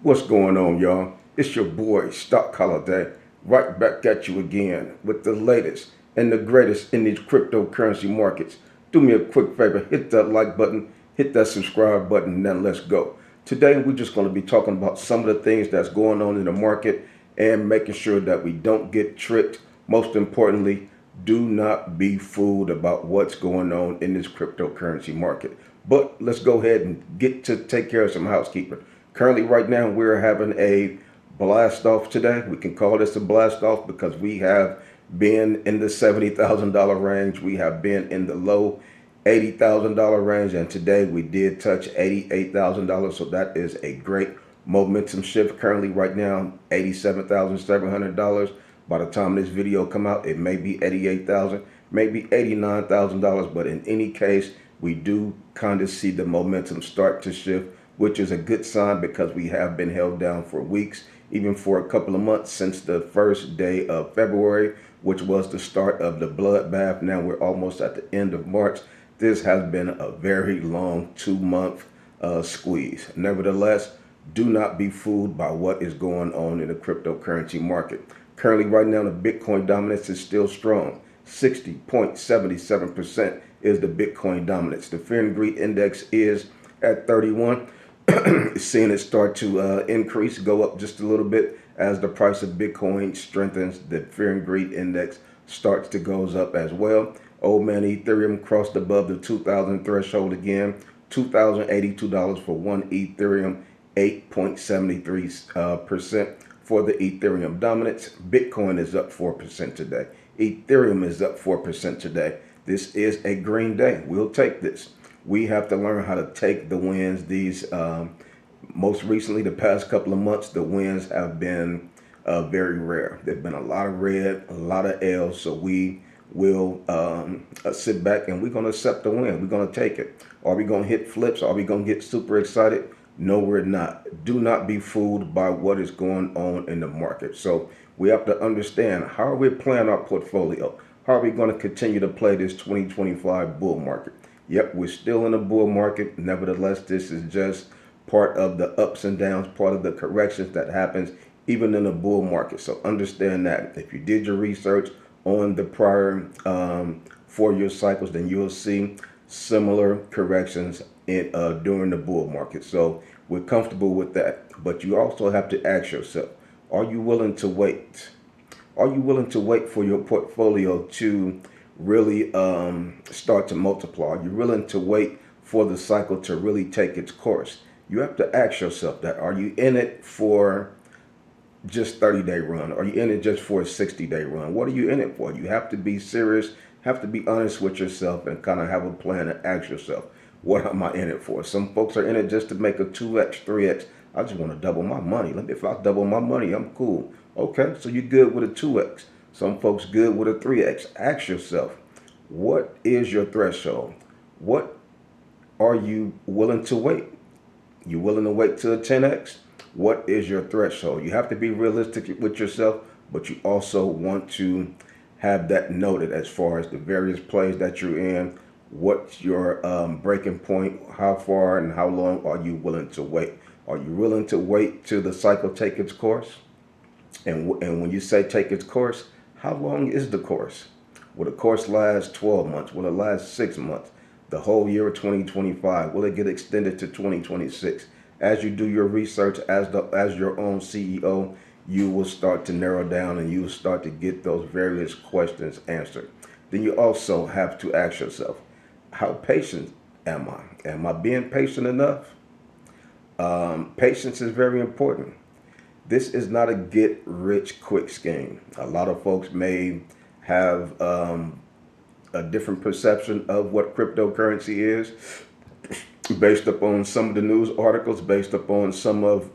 What's going on, y'all? It's your boy, Stock Holiday, right back at you again with the latest and the greatest in these cryptocurrency markets. Do me a quick favor, hit that like button, hit that subscribe button, and then let's go. Today, we're just going to be talking about some of the things that's going on in the market and making sure that we don't get tricked. Most importantly, do not be fooled about what's going on in this cryptocurrency market. But let's go ahead and get to take care of some housekeeping. Currently, right now, we're having a blast off today. We can call this a blast off because we have been in the $70,000 range. We have been in the low $80,000 range. And today we did touch $88,000. So that is a great momentum shift. Currently, right now, $87,700. By the time this video come out, it may be $88,000, maybe $89,000. But in any case, we do kind of see the momentum start to shift, which is a good sign because we have been held down for weeks, even for a couple of months since the first day of February, which was the start of the bloodbath. Now we're almost at the end of March. This has been a very long 2-month squeeze. Nevertheless, do not be fooled by what is going on in the cryptocurrency market. Currently, right now, the Bitcoin dominance is still strong. 60.77% is the Bitcoin dominance. The Fear and Greed Index is at 31. Seeing it start to increase, go up just a little bit as the price of Bitcoin strengthens. The Fear and Greed Index starts to goes up as well. Old man Ethereum crossed above the 2,000 threshold again. $2,082 for one Ethereum, 8.73% for the Ethereum dominance. Bitcoin is up 4% today. Ethereum is up 4% today. This is a green day. We'll take this. We have to learn how to take the wins. These most recently, the past couple of months, the wins have been very rare. There've been a lot of red, a lot of L's. So we will sit back and we're going to accept the win. We're going to take it. Are we going to hit flips? Are we going to get super excited? No, we're not. Do not be fooled by what is going on in the market. So we have to understand, how are we playing our portfolio? How are we going to continue to play this 2025 bull market? Yep, we're still in a bull market. Nevertheless, this is just part of the ups and downs, part of the corrections that happens even in a bull market. So understand that. If you did your research on the prior 4-year cycles, then you'll see similar corrections during the bull market. So we're comfortable with that. But you also have to ask yourself, are you willing to wait? Are you willing to wait for your portfolio to really start to multiply? Are you willing to wait for the cycle to really take its course? You have to ask yourself that. Are you in it for just 30-day run? Are you in it just for a 60-day run? What are you in it for? You have to be serious, have to be honest with yourself and kind of have a plan and ask yourself, what am I in it for? Some folks are in it just to make a 2x, 3x. I just want to double my money. If I double my money, I'm cool. Okay, so you're good with a 2x. Some folks good with a 3x. Ask yourself, what is your threshold? What are you willing to wait? You willing to wait till a 10x? What is your threshold? You have to be realistic with yourself, but you also want to have that noted as far as the various plays that you're in. What's your breaking point? How far and how long are you willing to wait? Are you willing to wait till the cycle take its course? And when you say take its course, how long is the course? Will the course last 12 months? Will it last 6 months? The whole year of 2025? Will it get extended to 2026? As you do your research as your own CEO, you will start to narrow down and you will start to get those various questions answered. Then you also have to ask yourself, how patient am I? Am I being patient enough? Patience is very important. This is not a get-rich-quick scheme. A lot of folks may have a different perception of what cryptocurrency is based upon some of the news articles, based upon some of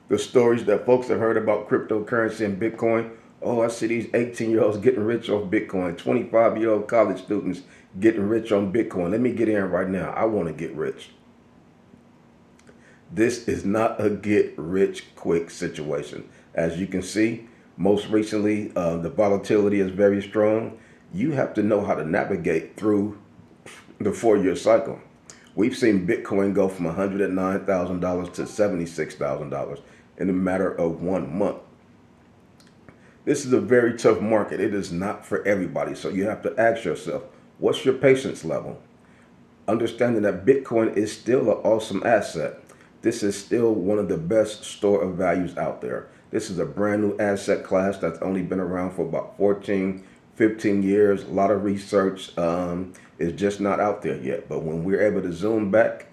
the stories that folks have heard about cryptocurrency and Bitcoin. Oh, I see these 18-year-olds getting rich off Bitcoin, 25-year-old college students getting rich on Bitcoin. Let me get in right now. I want to get rich. This is not a get-rich-quick situation. As you can see, most recently, the volatility is very strong. You have to know how to navigate through the 4-year cycle. We've seen Bitcoin go from $109,000 to $76,000 in a matter of 1 month. This is a very tough market. It is not for everybody. So you have to ask yourself, what's your patience level? Understanding that Bitcoin is still an awesome asset. This is still one of the best store of values out there. This is a brand new asset class that's only been around for about 14, 15 years. A lot of research is just not out there yet. But when we're able to zoom back,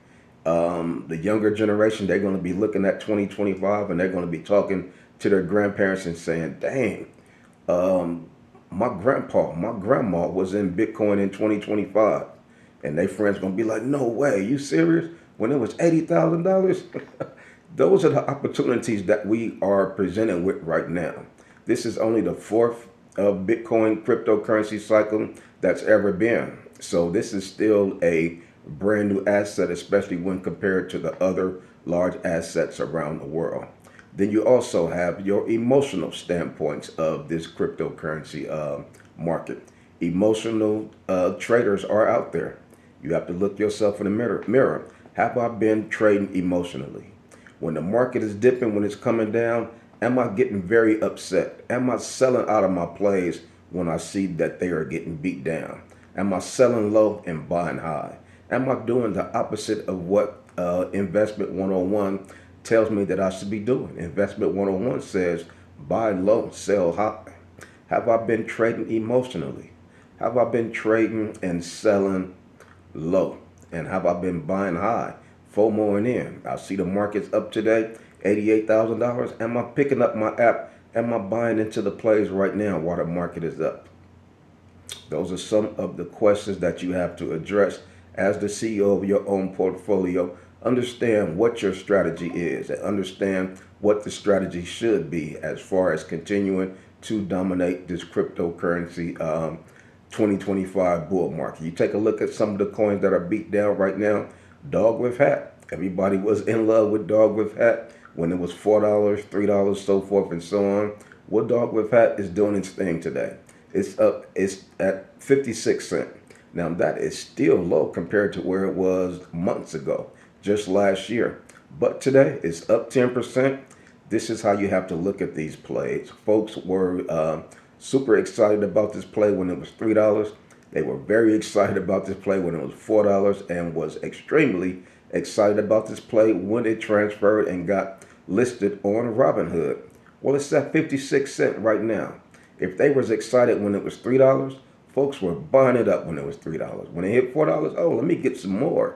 the younger generation, they're going to be looking at 2025 and they're going to be talking to their grandparents and saying, dang, my grandma was in Bitcoin in 2025. And their friends going to be like, no way, you serious? When it was $80,000? Those are the opportunities that we are presented with right now. This is only the fourth Bitcoin cryptocurrency cycle that's ever been. So this is still a brand new asset, especially when compared to the other large assets around the world. Then you also have your emotional standpoints of this cryptocurrency market. Emotional traders are out there. You have to look yourself in the mirror. Have I been trading emotionally? When the market is dipping, when it's coming down, am I getting very upset? Am I selling out of my plays when I see that they are getting beat down? Am I selling low and buying high? Am I doing the opposite of what Investment 101 tells me that I should be doing? Investment 101 says buy low, sell high. Have I been trading emotionally? Have I been trading and selling low? And have I been buying high? FOMOing in. I see the market's up today, $88,000. Am I picking up my app? Am I buying into the plays right now while the market is up? Those are some of the questions that you have to address as the CEO of your own portfolio. Understand what your strategy is and understand what the strategy should be as far as continuing to dominate this cryptocurrency 2025 bull market. You take a look at some of the coins that are beat down right now. Dog with hat. Everybody was in love with dog with hat when it was $4, $3, so forth and so on. What dog with hat is doing its thing today. It's up. It's at 56 cents. Now that is still low compared to where it was months ago, just last year. But today it's up 10%. This is how you have to look at these plays. Folks were super excited about this play when it was $3. They were very excited about this play when it was $4 and was extremely excited about this play when it transferred and got listed on Robinhood. Well, it's at 56 cents right now. If they was excited when it was $3, folks were buying it up when it was $3. When it hit $4, oh, let me get some more.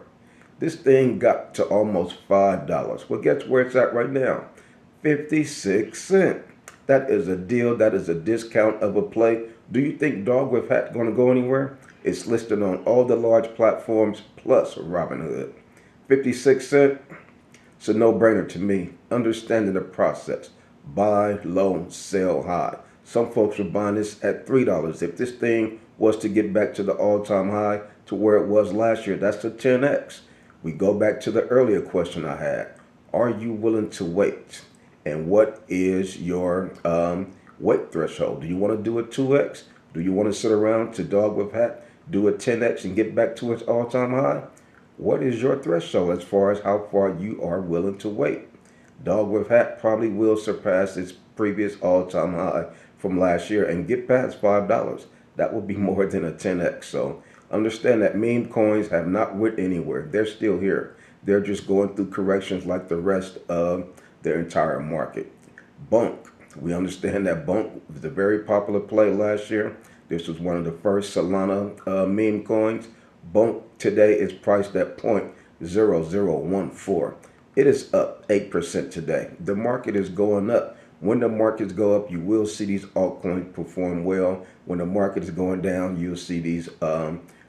This thing got to almost $5. Well, guess where it's at right now? 56 cents. That is a deal. That is a discount of a play. Do you think Dog with Hat going to go anywhere? It's listed on all the large platforms plus Robinhood. 56 cents. It's a no-brainer to me. Understanding the process. Buy low, sell high. Some folks are buying this at $3. If this thing was to get back to the all-time high to where it was last year, that's a 10x. We go back to the earlier question I had. Are you willing to wait? And what is your weight threshold? Do you want to do a 2x? Do you want to sit around to Dog with Hat, do a 10x and get back to its all-time high? What is your threshold as far as how far you are willing to wait? Dog with Hat probably will surpass its previous all-time high from last year and get past $5. That would be more than a 10x. So understand that meme coins have not went anywhere. They're still here. They're just going through corrections like the rest of their entire market. Bunk. We understand that Bunk was a very popular play last year. This was one of the first Solana meme coins. Bunk today is priced at 0.0014. It is up 8% today. The market is going up. When the markets go up, you will see these altcoins perform well. When the market is going down, you'll see these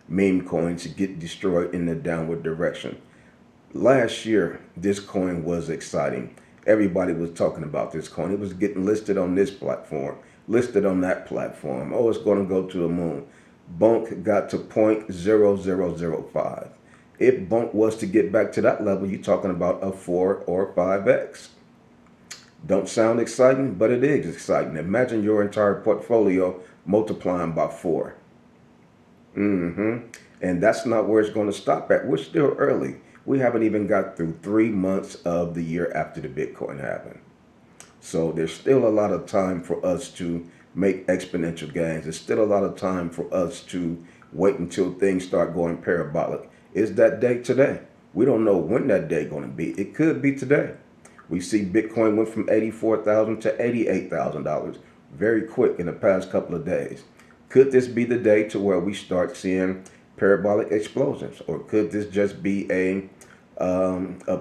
meme coins get destroyed in the downward direction. Last year, this coin was exciting. Everybody was talking about this coin. It was getting listed on this platform, listed on that platform. Oh, it's going to go to the moon. Bunk got to 0.0005. If Bunk was to get back to that level, you're talking about a 4 or 5x. Don't sound exciting, but it is exciting. Imagine your entire portfolio multiplying by 4. And that's not where it's going to stop at. We're still early. We haven't even got through 3 months of the year after the Bitcoin happened. So there's still a lot of time for us to make exponential gains. There's still a lot of time for us to wait until things start going parabolic. Is that day today? We don't know when that day going to be. It could be today. We see Bitcoin went from $84,000 to $88,000 very quick in the past couple of days. Could this be the day to where we start seeing parabolic explosions, or could this just be a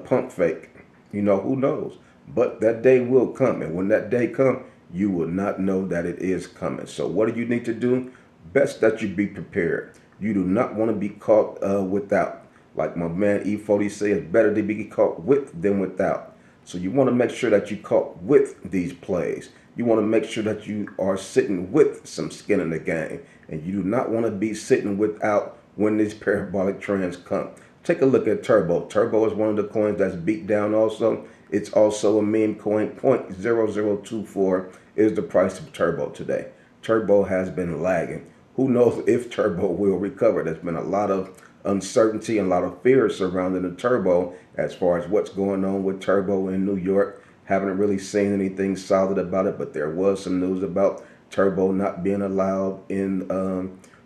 pump fake? Who knows? But that day will come, and when that day comes, you will not know that it is coming. So what do you need to do? Best that you be prepared. You do not want to be caught without. Like my man E40 says, better to be caught with than without. So you want to make sure that you caught with these plays. You want to make sure that you are sitting with some skin in the game. And you do not want to be sitting without when these parabolic trends come. Take a look at Turbo. Turbo is one of the coins that's beat down also. It's also a meme coin. 0.0024 is the price of Turbo today. Turbo has been lagging. Who knows if Turbo will recover? There's been a lot of uncertainty and a lot of fear surrounding the Turbo as far as what's going on with Turbo in New York. Haven't really seen anything solid about it, but there was some news about Turbo not being allowed in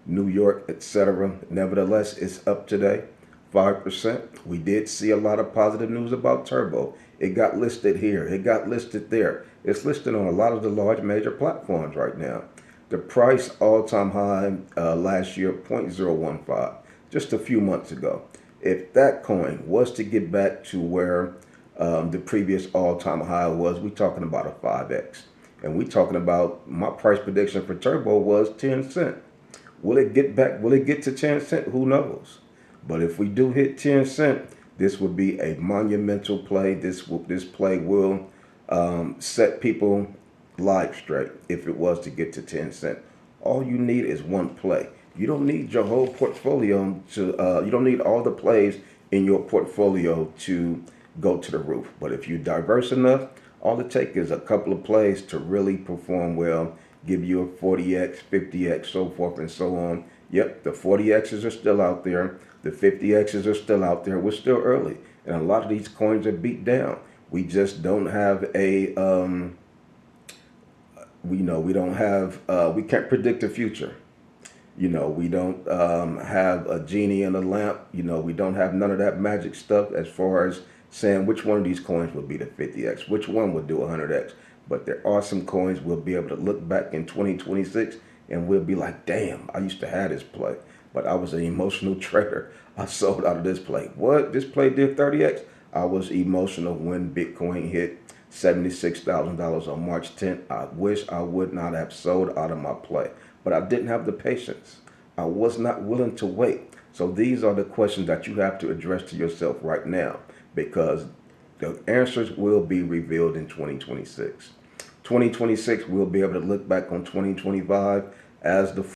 New York, etc. Nevertheless, it's up today, 5%. We did see a lot of positive news about Turbo. It got listed here. It got listed there. It's listed on a lot of the large major platforms right now. The price all-time high last year, 0.015, just a few months ago. If that coin was to get back to where the previous all-time high was, we're talking about a 5x. And we're talking about, my price prediction for Turbo was 10 cents. Will it get back? Will it get to 10 cents? Who knows? But if we do hit 10 cents, this would be a monumental play. This play will set people live straight if it was to get to 10 cents. All you need is one play. You don't need your whole portfolio to, you don't need all the plays in your portfolio to go to the roof. But if you're diverse enough, all it takes is a couple of plays to really perform well, give you a 40x, 50x, so forth and so on. Yep, the 40x's are still out there. The 50x's are still out there. We're still early. And a lot of these coins are beat down. We just don't have a, we can't predict the future. We don't have a genie in a lamp. We don't have none of that magic stuff as far as saying which one of these coins will be the 50x, which one will do 100x. But there are some coins we'll be able to look back in 2026 and we'll be like, damn, I used to have this play, but I was an emotional trader. I sold out of this play. What? This play did 30x? I was emotional when Bitcoin hit $76,000 on March 10th. I wish I would not have sold out of my play, but I didn't have the patience. I was not willing to wait. So these are the questions that you have to address to yourself right now, because the answers will be revealed in 2026. 2026, we'll be able to look back on 2025 as the